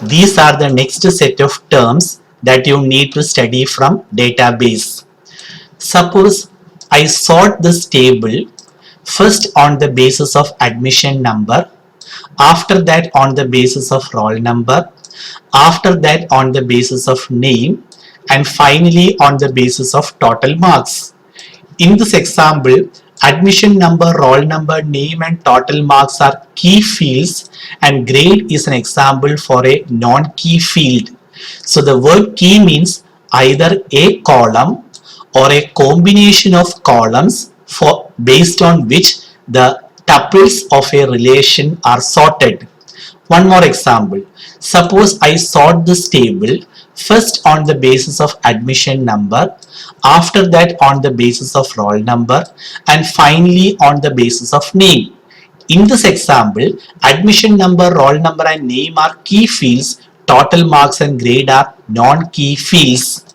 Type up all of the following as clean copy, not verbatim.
These are the next set of terms that you need to study from database. Suppose I sort this table first on the basis of admission number, after that on the basis of roll number, after that on the basis of name, and finally on the basis of total marks. In this example, admission number, roll number, name and total marks are key fields and grade is an example for a non-key field. So the word key means either a column or a combination of columns based on which the tuples of a relation are sorted. One more example. Suppose I sort this table first on the basis of admission number, after that on the basis of roll number, and finally on the basis of name. In this example, admission number, roll number and name are key fields, total marks and grade are non-key fields.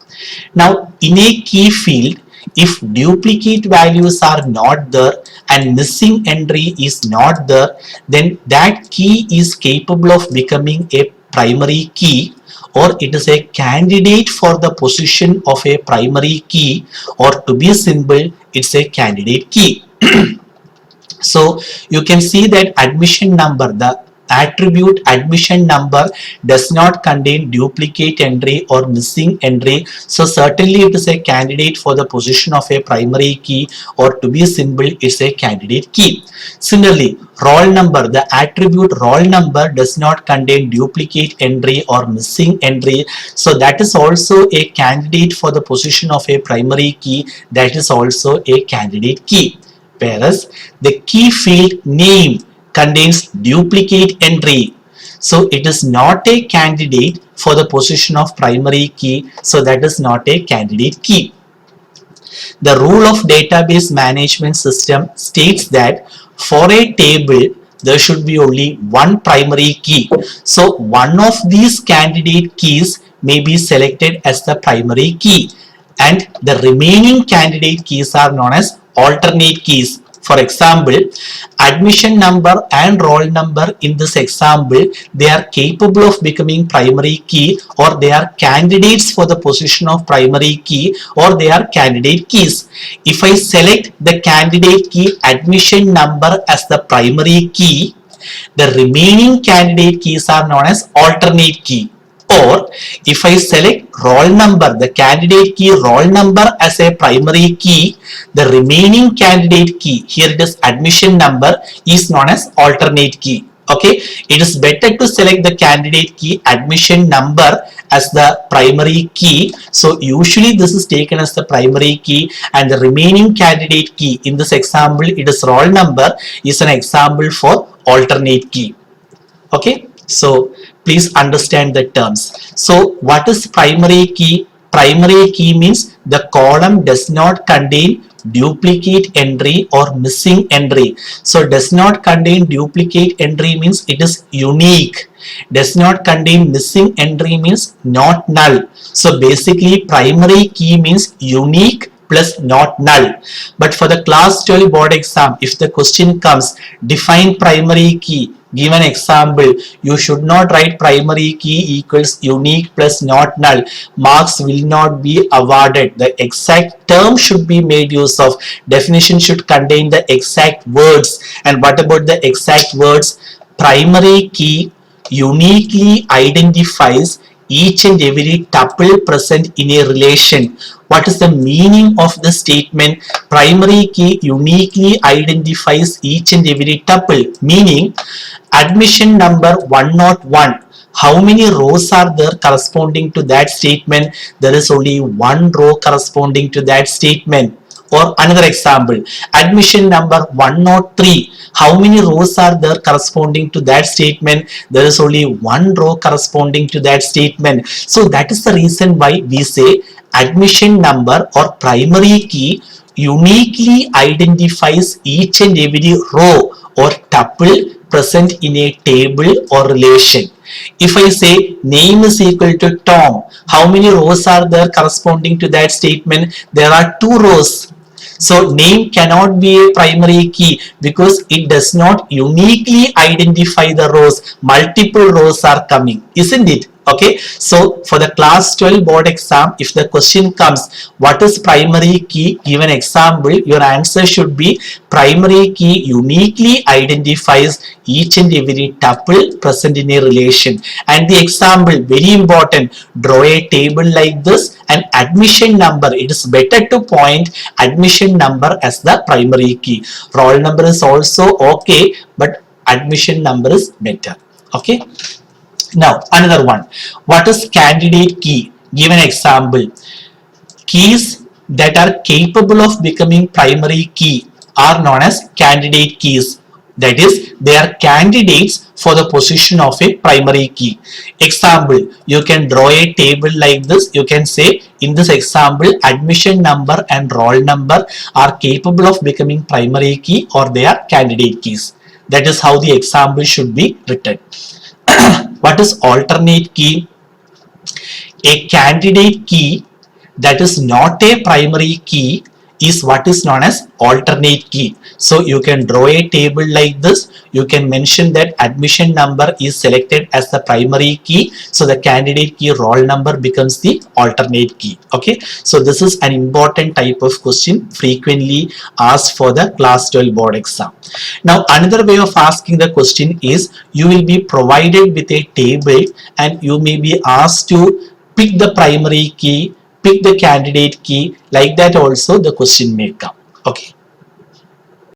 Now, in a key field, if duplicate values are not there and missing entry is not there, then that key is capable of becoming a primary key, or it is a candidate for the position of a primary key, or to be simple, it's a candidate key. So you can see that admission number, the attribute admission number does not contain duplicate entry or missing entry, so certainly it is a candidate for the position of a primary key, or to be simple, it's a candidate key. Similarly, roll number, the attribute roll number does not contain duplicate entry or missing entry, so that is also a candidate for the position of a primary key, that is also a candidate key. Whereas the key field name contains duplicate entry, so it is not a candidate for the position of primary key, so that is not a candidate key. The rule of database management system states that for a table there should be only one primary key, so one of these candidate keys may be selected as the primary key and the remaining candidate keys are known as alternate keys. For example, admission number and roll number in this example, they are capable of becoming primary key, or they are candidates for the position of primary key, or they are candidate keys. If I select the candidate key admission number as the primary key, the remaining candidate keys are known as alternate key. Or if I select roll number, the candidate key roll number as a primary key, the remaining candidate key, here it is admission number, is known as alternate key. Okay, it is better to select the candidate key admission number as the primary key. So usually this is taken as the primary key, and the remaining candidate key, in this example it is roll number, is an example for alternate key. Okay, so please understand the terms. So what is primary key? Primary key means the column does not contain duplicate entry or missing entry. So does not contain duplicate entry means it is unique. Does not contain missing entry means not null. So basically primary key means unique plus not null. But for the class 12 board exam, if the question comes define primary key, give an example, you should not write primary key equals unique plus not null. Marks will not be awarded. The exact term should be made use of. Definition should contain the exact words. And what about the exact words? Primary key uniquely identifies each and every tuple present in a relation. What is the meaning of the statement? Primary key uniquely identifies each and every tuple. Meaning, admission number 101. How many rows are there corresponding to that statement? There is only one row corresponding to that statement. Or another example, admission number 103. How many rows are there corresponding to that statement? There is only one row corresponding to that statement. So that is the reason why we say admission number or primary key uniquely identifies each and every row or tuple present in a table or relation. If I say name is equal to Tom, how many rows are there corresponding to that statement? There are two rows. So name cannot be a primary key because it does not uniquely identify the rows. Multiple rows are coming, isn't it? Okay, so for the class 12 board exam, if the question comes what is primary key, give an example, your answer should be primary key uniquely identifies each and every tuple present in a relation. And the example, very important, draw a table like this and admission number, it is better to point admission number as the primary key. Roll number is also okay, but admission number is better. Okay. Now another one, what is candidate key? Give an example. Keys that are capable of becoming primary key are known as candidate keys. That is, they are candidates for the position of a primary key. Example, you can draw a table like this. You can say in this example, admission number and roll number are capable of becoming primary key or they are candidate keys. That is how the example should be written. What is alternate key? A candidate key that is not a primary key is what is known as alternate key. So you can draw a table like this. You can mention that admission number is selected as the primary key. So the candidate key roll number becomes the alternate key. Okay. So this is an important type of question frequently asked for the class 12 board exam. Now another way of asking the question is you will be provided with a table and you may be asked to pick the primary key, pick the candidate key, like that also the question may come. Okay.